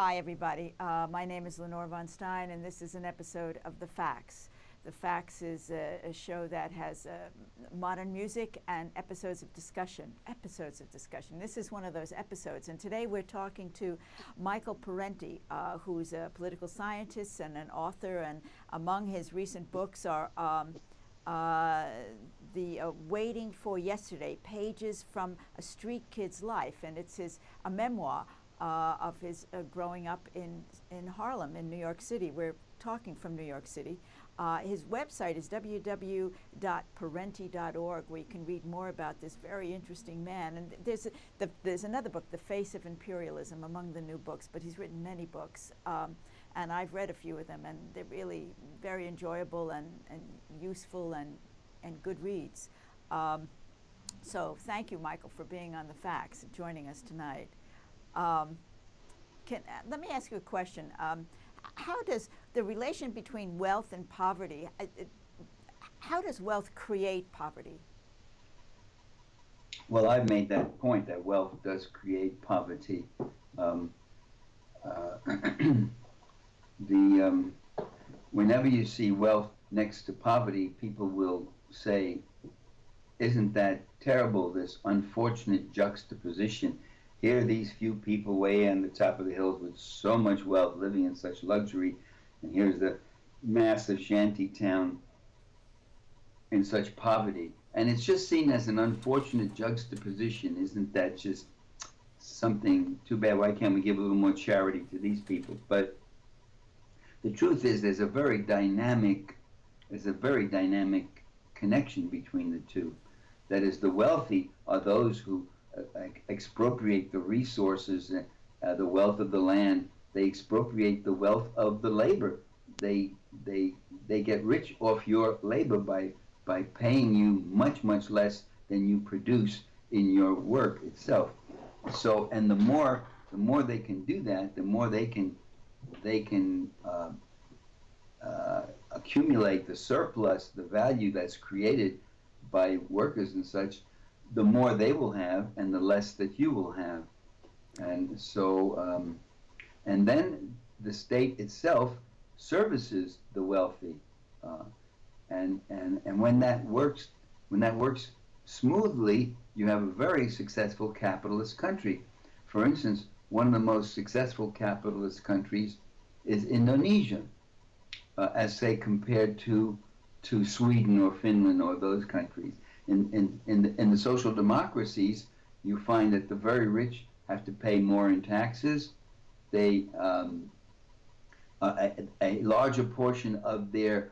Hi, everybody. My name is Lenore Von Stein, and this is an episode of The Facts. The Facts is a show that has modern music and episodes of discussion. This is one of those episodes, and today we're talking to Michael Parenti, who's a political scientist and an author, and among his recent books are the Waiting for Yesterday, Pages from a Street Kid's Life, and it's a memoir of his growing up in Harlem, in New York City. We're talking from New York City. His website is www.parenti.org, where you can read more about this very interesting man. And there's another book, The Face of Imperialism, among the new books, but he's written many books. And I've read a few of them, and they're really very enjoyable and useful and good reads. So thank you, Michael, for being on The Facts and joining us tonight. Let me ask you a question. How does the relation between wealth and poverty, how does wealth create poverty? Well, I've made that point that wealth does create poverty. Whenever you see wealth next to poverty, people will say, isn't that terrible, this unfortunate juxtaposition? Here are these few people way on the top of the hills with so much wealth, living in such luxury, and here's the massive shanty town in such poverty. And it's just seen as an unfortunate juxtaposition. Isn't that just something too bad? Why can't we give a little more charity to these people? But the truth is there's a very dynamic connection between the two. That is, the wealthy are those who expropriate the resources, the wealth of the land. They expropriate the wealth of the labor. They get rich off your labor by paying you much less than you produce in your work itself. So, and the more they can do that, the more they can accumulate the surplus, the value that's created by workers and such, the more they will have and the less that you will have. And so, and then the state itself services the wealthy. And when that works smoothly, you have a very successful capitalist country. For instance, one of the most successful capitalist countries is Indonesia, as say compared to Sweden or Finland or those countries. In the social democracies, you find that the very rich have to pay more in taxes. They a larger portion of their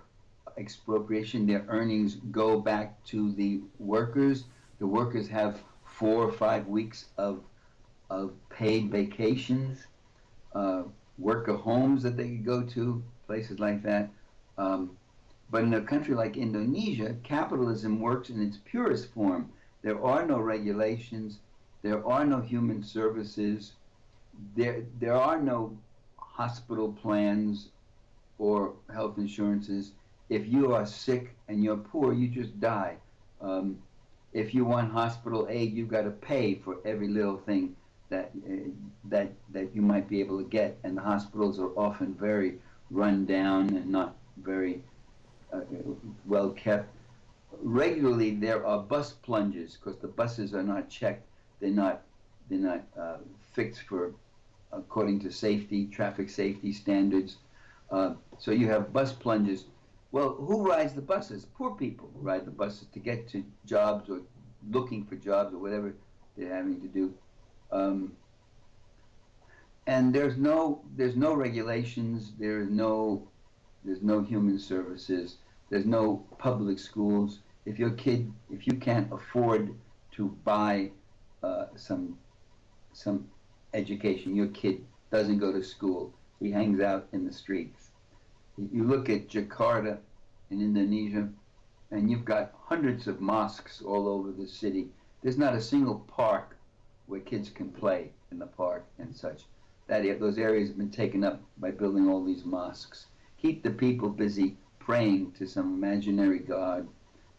expropriation, their earnings, go back to the workers. The workers have 4 or 5 weeks of paid vacations, worker homes that they could go to, places like that. But in a country like Indonesia, capitalism works in its purest form. There are no regulations. There are no human services. There are no hospital plans or health insurances. If you are sick and you're poor, you just die. If you want hospital aid, you've got to pay for every little thing that you might be able to get. And the hospitals are often very run down and not very well kept. Regularly there are bus plunges because the buses are not checked. They're not fixed for according to traffic safety standards. So you have bus plunges. Well, who rides the buses? Poor people ride the buses to get to jobs or looking for jobs or whatever they're having to do. And there's no regulations. There's no human services. There's no public schools. If you can't afford to buy some education, your kid doesn't go to school. He hangs out in the streets. You look at Jakarta in Indonesia, and you've got hundreds of mosques all over the city. There's not a single park where kids can play in the park and such. Those areas have been taken up by building all these mosques. Keep the people busy praying to some imaginary god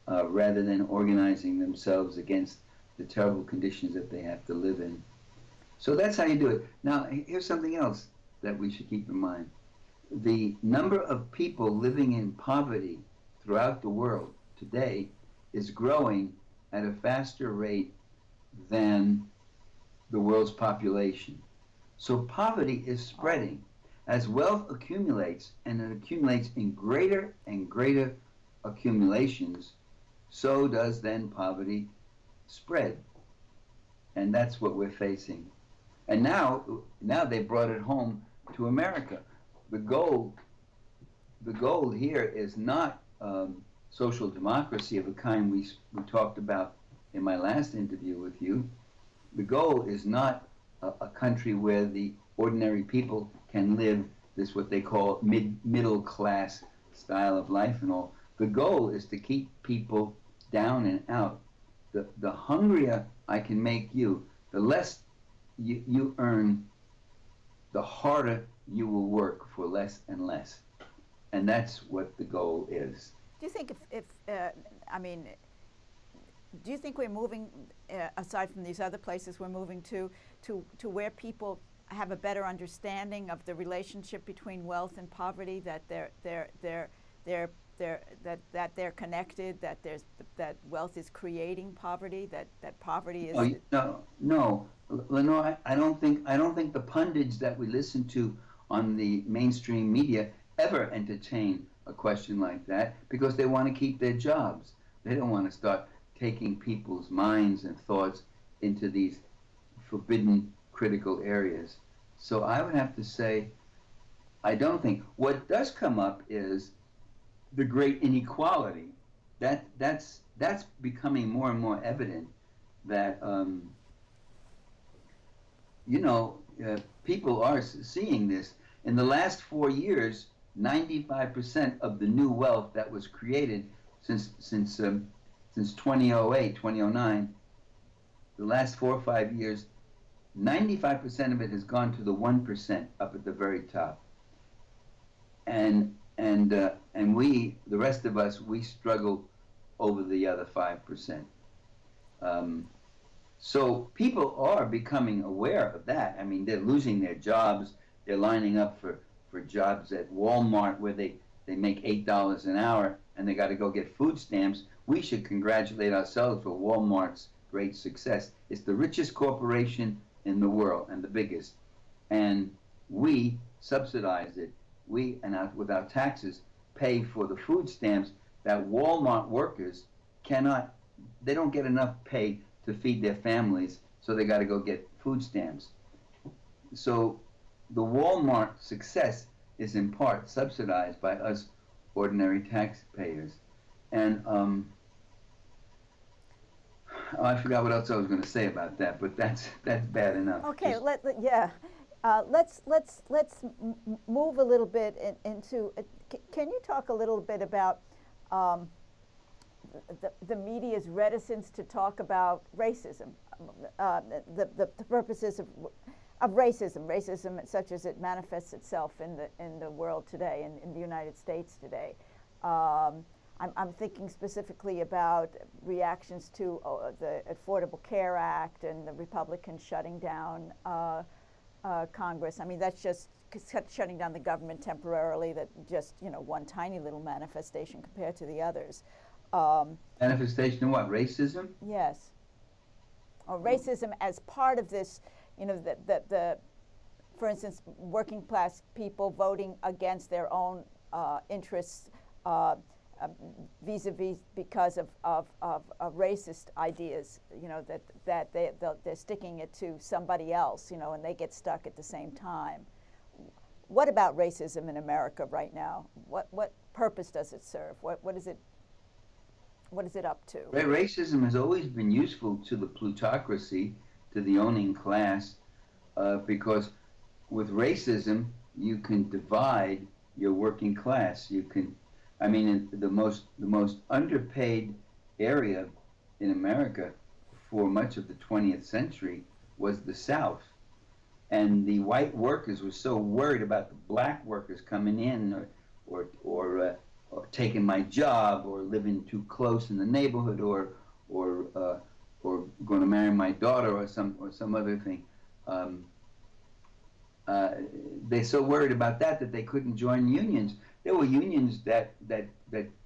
rather than organizing themselves against the terrible conditions that they have to live in. So that's how you do it. Now, here's something else that we should keep in mind. The number of people living in poverty throughout the world today is growing at a faster rate than the world's population. So poverty is spreading. As wealth accumulates, and it accumulates in greater and greater accumulations, so does then poverty spread. And that's what we're facing. And now they brought it home to America. The goal here is not social democracy of the kind we talked about in my last interview with you. The goal is not a country where the ordinary people can live this what they call middle class style of life and all. The goal is to keep people down and out. The hungrier I can make you, the less you earn, the harder you will work for less and less. And that's what the goal is. Do you think do you think we're moving, aside from these other places we're moving to where people have a better understanding of the relationship between wealth and poverty, that they're connected, that wealth is creating poverty, that poverty is... No, Lenore, I don't think the pundits that we listen to on the mainstream media ever entertain a question like that, because they want to keep their jobs. They don't want to start taking people's minds and thoughts into these forbidden critical areas. So I would have to say, I don't think. What does come up is the great inequality. That's becoming more and more evident, that people are seeing this. In the last 4 years, 95% of the new wealth that was created since 2008, 2009, the last 4 or 5 years, 95% of it has gone to the 1% up at the very top. And we, the rest of us, we struggle over the other 5%. So people are becoming aware of that. I mean, they're losing their jobs. They're lining up for jobs at Walmart where they make $8 an hour and they got to go get food stamps. We should congratulate ourselves for Walmart's great success. It's the richest corporation in the world and the biggest. And we subsidize it. We, with our taxes, pay for the food stamps that Walmart workers they don't get enough pay to feed their families, so they got to go get food stamps. So the Walmart success is in part subsidized by us ordinary taxpayers. And I forgot what else I was going to say about that, but that's bad enough. Okay, let's move a little bit into. Can you talk a little bit about the media's reticence to talk about racism, the purposes of racism such as it manifests itself in the world today, in the United States today. I'm thinking specifically about reactions to the Affordable Care Act and the Republicans shutting down Congress. I mean, that's just shutting down the government temporarily. That just one tiny little manifestation compared to the others. Manifestation of what? Racism? Yes. Or racism as part of this. For instance, working class people voting against their own interests. Vis-a-vis because of racist ideas, that they're sticking it to somebody else, and they get stuck at the same time. What about racism in America right now? What purpose does it serve? What is it up to? Racism has always been useful to the plutocracy, to the owning class, because with racism you can divide your working class. You can. I mean, the most underpaid area in America for much of the 20th century was the South. And the white workers were so worried about the black workers coming in or taking my job or living too close in the neighborhood or going to marry my daughter or some other thing. uh, they're so worried about that they couldn't join unions. There were unions that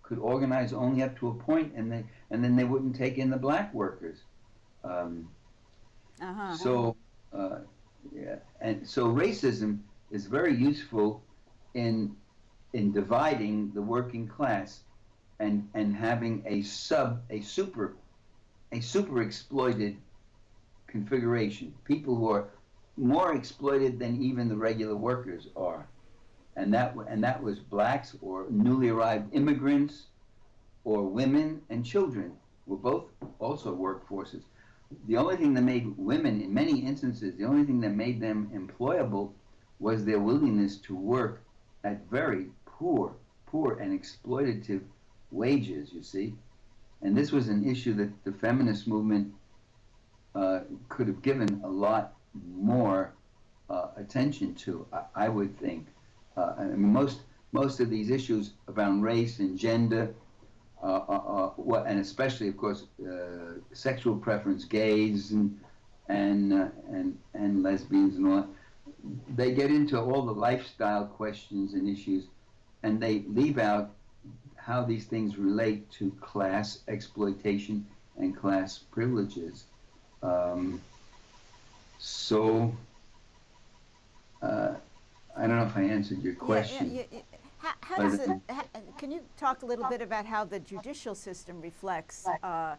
could organize only up to a point, and then they wouldn't take in the black workers. Um, Uh-huh. so uh, yeah, and so racism is very useful in dividing the working class and having a super exploited configuration. People who are more exploited than even the regular workers are, and that was blacks or newly arrived immigrants or women and children were both also workforces. The only thing that made women, in many instances, the only thing that made them employable was their willingness to work at very poor and exploitative wages, you see. And this was an issue that the feminist movement could have given a lot more attention to, I would think. I mean, most of these issues around race and gender, and especially, of course, sexual preference, gays and lesbians and all that, they get into all the lifestyle questions and issues, and they leave out how these things relate to class exploitation and class privileges. So I don't know if I answered your question. How does it? Can you talk a little bit about how the judicial system reflects the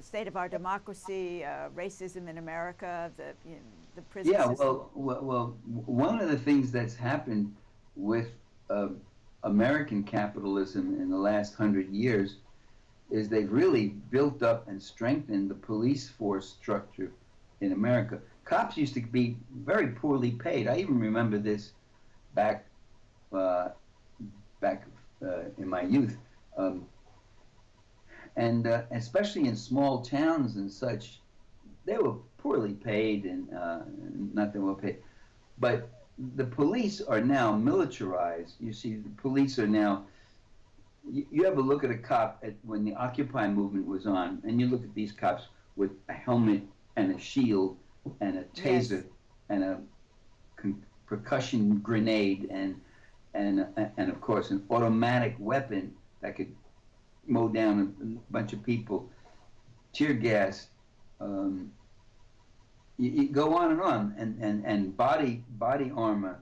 state of our democracy, racism in America, the prison Yeah, system? well, one of the things that's happened with American capitalism in the last 100 years is they've really built up and strengthened the police force structure in America. Cops used to be very poorly paid. I even remember this back in my youth, and especially in small towns and such, they were poorly paid and not that well paid. But the police are now militarized. You see, the police are now. You ever look at a cop when the Occupy movement was on, and you look at these cops with a helmet and a shield and a taser Yes. and a percussion grenade and of course an automatic weapon that could mow down a bunch of people, tear gas, you go on, and body armor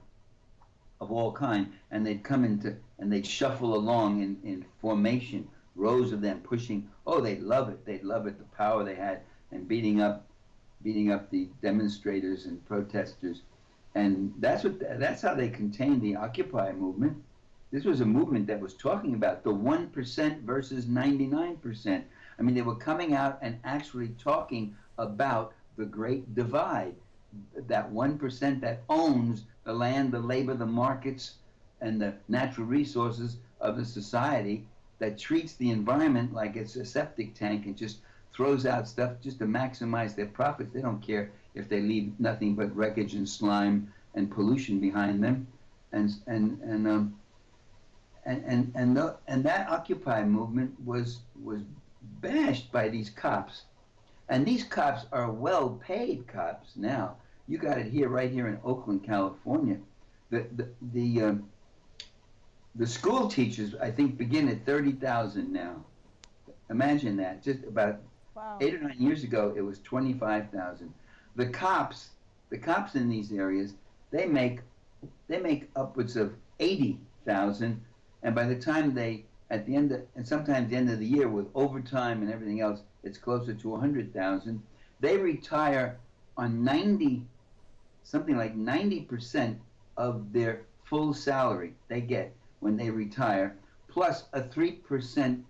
of all kind, and they'd come into and they'd shuffle along in formation, rows of them pushing. Oh, they'd love it, the power they had, and beating up the demonstrators and protesters. And that's how they contained the Occupy movement. This was a movement that was talking about the 1% versus 99%. I mean, they were coming out and actually talking about the Great Divide, that 1% that owns the land, the labor, the markets, and the natural resources of the society, that treats the environment like it's a septic tank and just throws out stuff just to maximize their profits. They don't care if they leave nothing but wreckage and slime and pollution behind them, and that Occupy movement was bashed by these cops, and these cops are well-paid cops now. You got it here, right here in Oakland, California. The school teachers, I think, begin at 30,000 now. Imagine that. Just about Wow. 8 or 9 years ago, it was 25,000. The cops in these areas, they make upwards of 80,000, and by the time at the end and sometimes the end of the year with overtime and everything else, it's closer to 100,000. They retire on something like 90% of their full salary they get when they retire, plus a 3%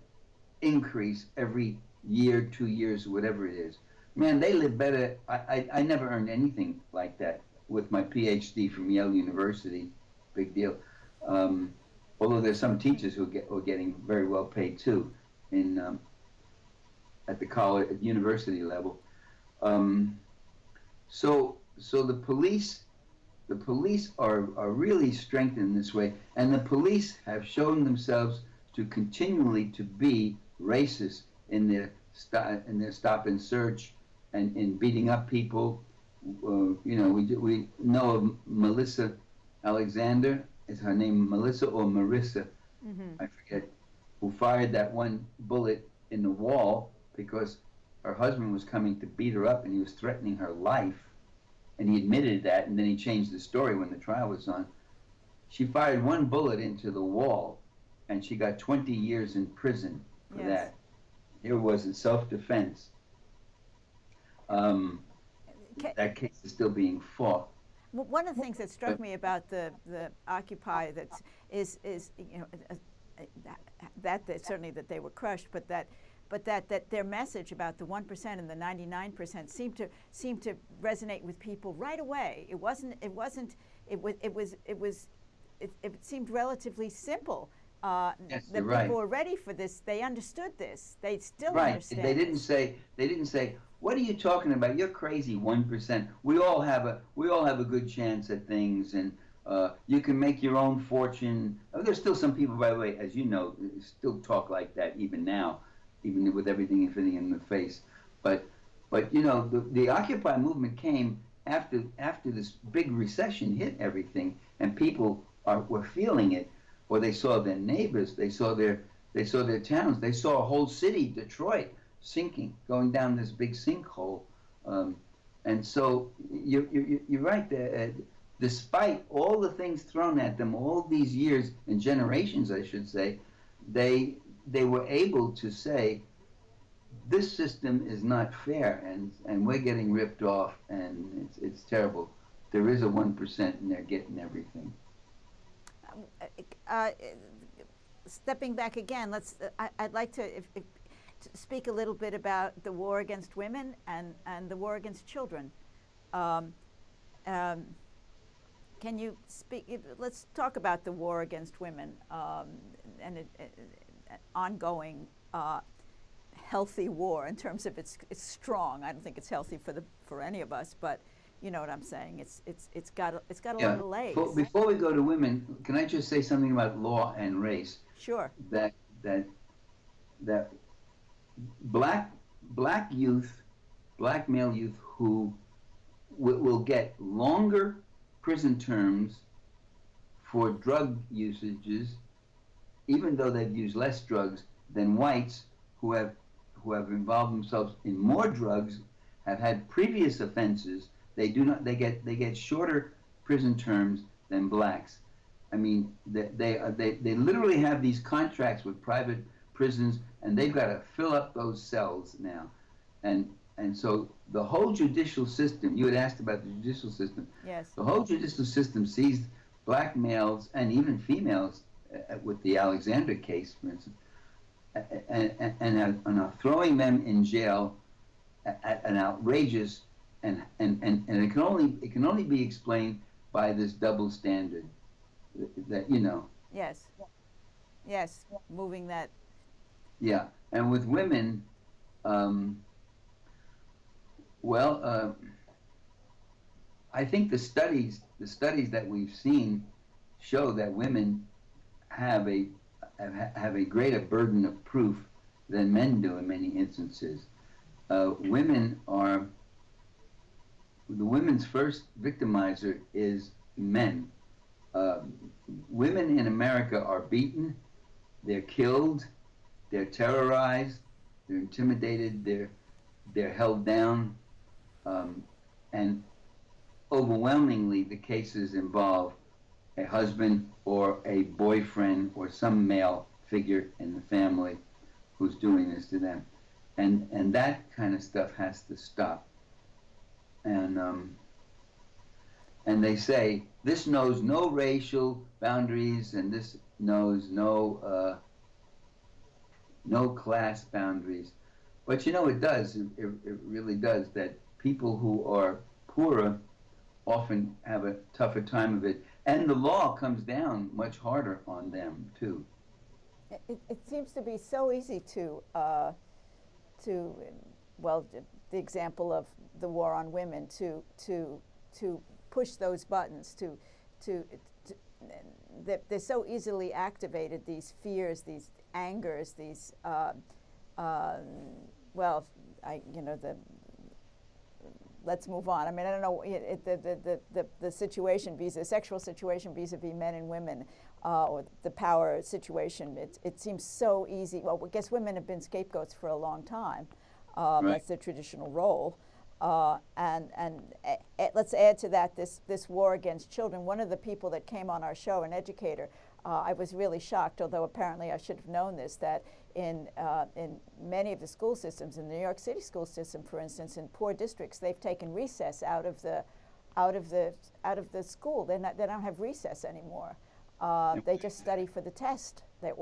increase every year, 2 years, whatever it is. Man, they live better. I never earned anything like that with my PhD from Yale University. Big deal. Although there's some teachers who are getting very well paid too, at the college, at university level. So the police are really strengthened this way, and the police have shown themselves to continually to be racist in their stop and search, and in beating up people, we know of Melissa Alexander. Is her name Melissa or Marissa? Mm-hmm. I forget. Who fired that one bullet in the wall because her husband was coming to beat her up and he was threatening her life, and he admitted that, and then he changed the story when the trial was on. She fired one bullet into the wall, and she got 20 years in prison for Yes. that. Here was in self-defense. That case is still being fought. One of the things that struck me about the Occupy is that certainly that they were crushed, but that their message about the 1% and the 99% seemed to resonate with people right away. It seemed relatively simple. Yes, the you're people right. were ready for this. They understood this. They still Right. understand. They didn't this. say, what are you talking about? You're crazy, 1%. We all have a good chance at things, and you can make your own fortune. There's still some people, by the way, as you know, still talk like that even now, even with everything in the face. But the Occupy movement came after this big recession hit everything, and people were feeling it, or they saw their neighbors, they saw their towns, they saw a whole city, Detroit, sinking, going down this big sinkhole. And so you're right. Despite all the things thrown at them all these years and generations, I should say, they were able to say, this system is not fair, and we're getting ripped off, and it's terrible. There is a 1%, and they're getting everything. Stepping back again, I'd like to speak a little bit about the war against women and the war against children. Can you speak? Let's talk about the war against women and an ongoing healthy war in terms of it's strong. I don't think it's healthy for any of us, but you know what I'm saying. It's got a lot of legs. Before we go to women, can I just say something about law and race? Sure. That black youth, black male youth who will get longer prison terms for drug usages, even though they've used less drugs than whites who have involved themselves in more drugs, have had previous offenses. They get shorter prison terms than blacks. I mean, they literally have these contracts with private prisons, and they've got to fill up those cells now, and so the whole judicial system. You had asked about the judicial system. Yes. The whole judicial system sees black males and even females, with the Alexander case, for instance, and are throwing them in jail at an outrageous and it can only be explained by this double standard that Yes. Yes. Moving that. Yeah, and with women, I think the studies that we've seen show that women have a greater burden of proof than men do in many instances. The women's first victimizer is men. Women in America are beaten, they're killed, they're terrorized, they're intimidated, they're held down, and overwhelmingly the cases involve a husband or a boyfriend or some male figure in the family who's doing this to them, and that kind of stuff has to stop. And they say this knows no racial boundaries, and this knows no class boundaries, but it does. It really does. That people who are poorer often have a tougher time of it, and the law comes down much harder on them too. It seems to be so easy the example of the war on women, to push those buttons, they're so easily activated, these fears, these angers, these let's move on. I mean, I don't know the situation sexual situation vis-a-vis men and women, or the power situation. It seems so easy. Well, I guess women have been scapegoats for a long time. Right. That's their traditional role. Let's add to that this war against children. One of the people that came on our show, an educator, I was really shocked, although apparently I should have known this, that in many of the school systems, in the New York City school system, for instance, in poor districts, they've taken recess out of the school. They don't have recess anymore. They just study for the test, they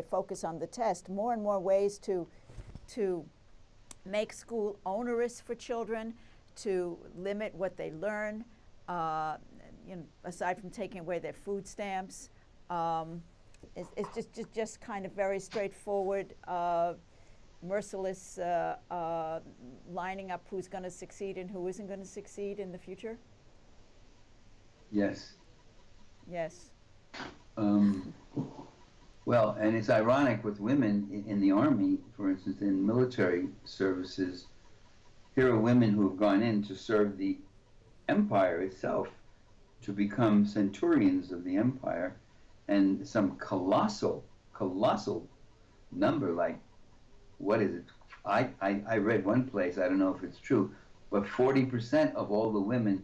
focus on the test. More and more ways to make school onerous for children, to limit what they learn, aside from taking away their food stamps. It's just kind of very straightforward, merciless lining up who's going to succeed and who isn't going to succeed in the future. Yes. Yes. Well, and it's ironic with women in the Army, for instance, in military services. Here are women who have gone in to serve the empire itself, to become centurions of the empire, and some colossal number, like, what is it? I read one place, I don't know if it's true, but 40% of all the women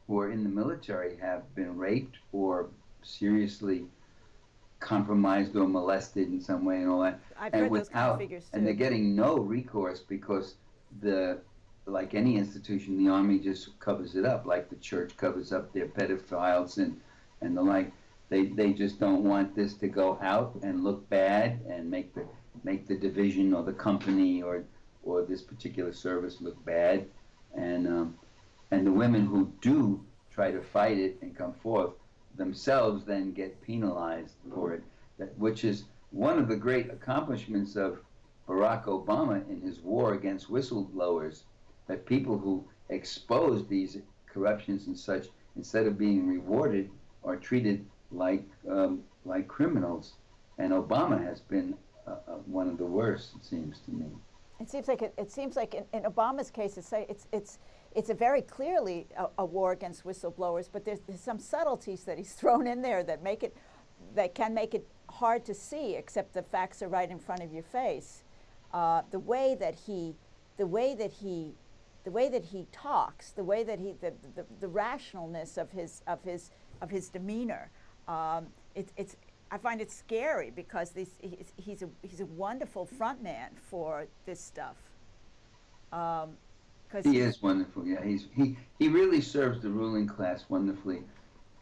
who are in the military have been raped or seriously compromised or molested in some way and all that. I've heard those kind of figures too. And they're getting no recourse because like any institution, the Army just covers it up, like the church covers up their pedophiles and the like. They just don't want this to go out and look bad and make the division or the company or this particular service look bad. And the women who do try to fight it and come forth themselves then get penalized for it, which is one of the great accomplishments of Barack Obama in his war against whistleblowers, that people who expose these corruptions and such, instead of being rewarded, are treated like criminals. And Obama has been one of the worst, it seems to me. It seems like in Obama's case, it's a very clearly a war against whistleblowers, but there's some subtleties that he's thrown in there that can make it hard to see, except the facts are right in front of your face. The way that he talks, the rationalness of his demeanor, I find it scary because he's a wonderful front man for this stuff. He is wonderful. Yeah, he really serves the ruling class wonderfully,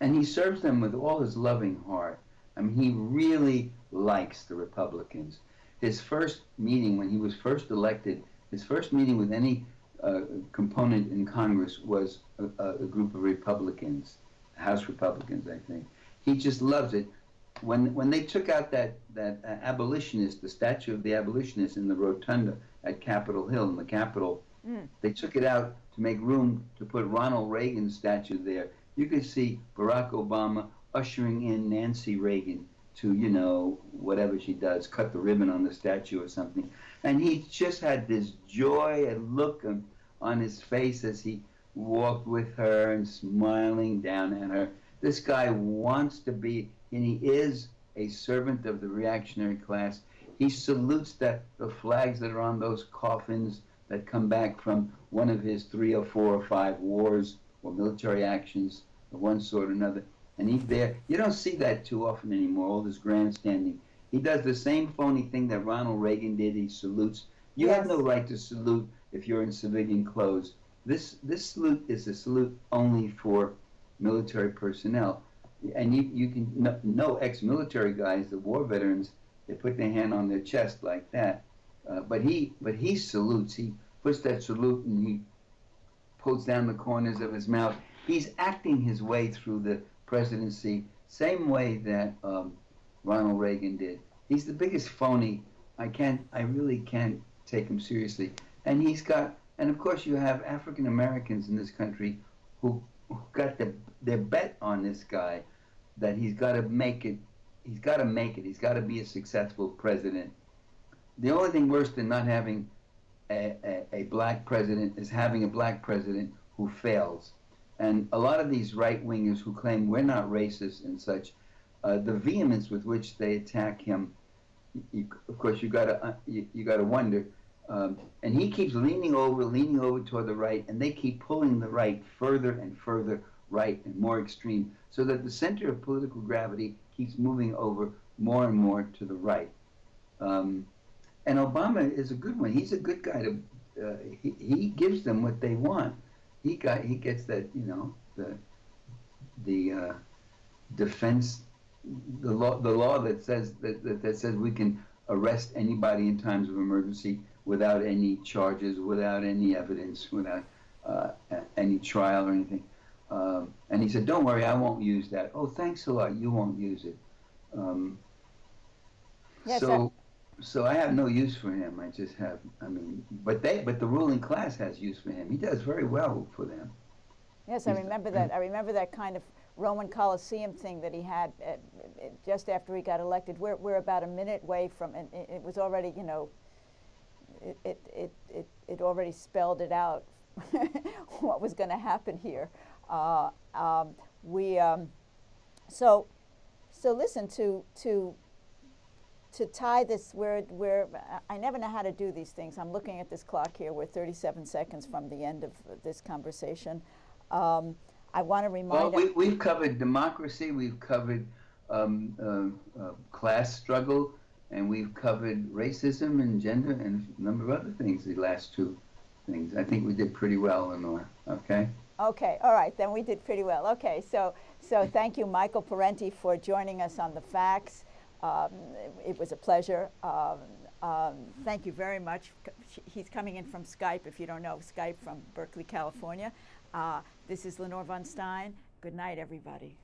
and he serves them with all his loving heart. I mean, he really likes the Republicans. His first meeting when he was first elected, his first meeting with any component in Congress was a group of Republicans, House Republicans, I think. He just loves it. When they took out that abolitionist, the statue of the abolitionist in the rotunda at Capitol Hill in the Capitol, they took it out to make room to put Ronald Reagan's statue there. You could see Barack Obama ushering in Nancy Reagan to, whatever she does, cut the ribbon on the statue or something. And he just had this joy and look on his face as he walked with her and smiling down at her. This guy wants to be, and he is a servant of the reactionary class. He salutes the flags that are on those coffins that come back from one of his 3 or 4 or 5 wars or military actions of one sort or another. And he's there. You don't see that too often anymore, all this grandstanding. He does the same phony thing that Ronald Reagan did. He salutes. You have no right to salute if you're in civilian clothes. This salute is a salute only for military personnel. And you can know ex-military guys, the war veterans, they put their hand on their chest like that. But he salutes. He puts that salute and he pulls down the corners of his mouth. He's acting his way through the presidency, same way that Ronald Reagan did. He's the biggest phony. I really can't take him seriously. And of course you have African Americans in this country who got their bet on this guy, that he's got to make it. He's got to be a successful president. The only thing worse than not having a a black president as having a black president who fails. And a lot of these right-wingers who claim we're not racist and such, the vehemence with which they attack him, of course, you gotta wonder. And he keeps leaning over toward the right, and they keep pulling the right further and further right and more extreme, so that the center of political gravity keeps moving over more and more to the right. And Obama is a good one. He's a good guy to. He gives them what they want. He gets that, the defense, the law that says that says we can arrest anybody in times of emergency without any charges, without any evidence, without any trial or anything. And he said, "Don't worry, I won't use that." Oh, thanks a lot. You won't use it. Yes, So I have no use for him. I just have. But the ruling class has use for him. He does very well for them. Yes, I remember that. I remember that kind of Roman Colosseum thing that he had just after he got elected. We're about a minute away from, and it was already, it already spelled it out what was going to happen here. So listen, to tie this, I never know how to do these things. I'm looking at this clock here. We're 37 seconds from the end of this conversation. I want to remind. Well, we've covered democracy. We've covered class struggle, and we've covered racism and gender and a number of other things. The last two things. I think we did pretty well, Lenore. Okay. Okay. All right. Then we did pretty well. Okay. So thank you, Michael Parenti, for joining us on The Facts. It was a pleasure. Thank you very much. He's coming in from Skype, if you don't know, Skype from Berkeley, California. This is Lenore Von Stein. Good night, everybody.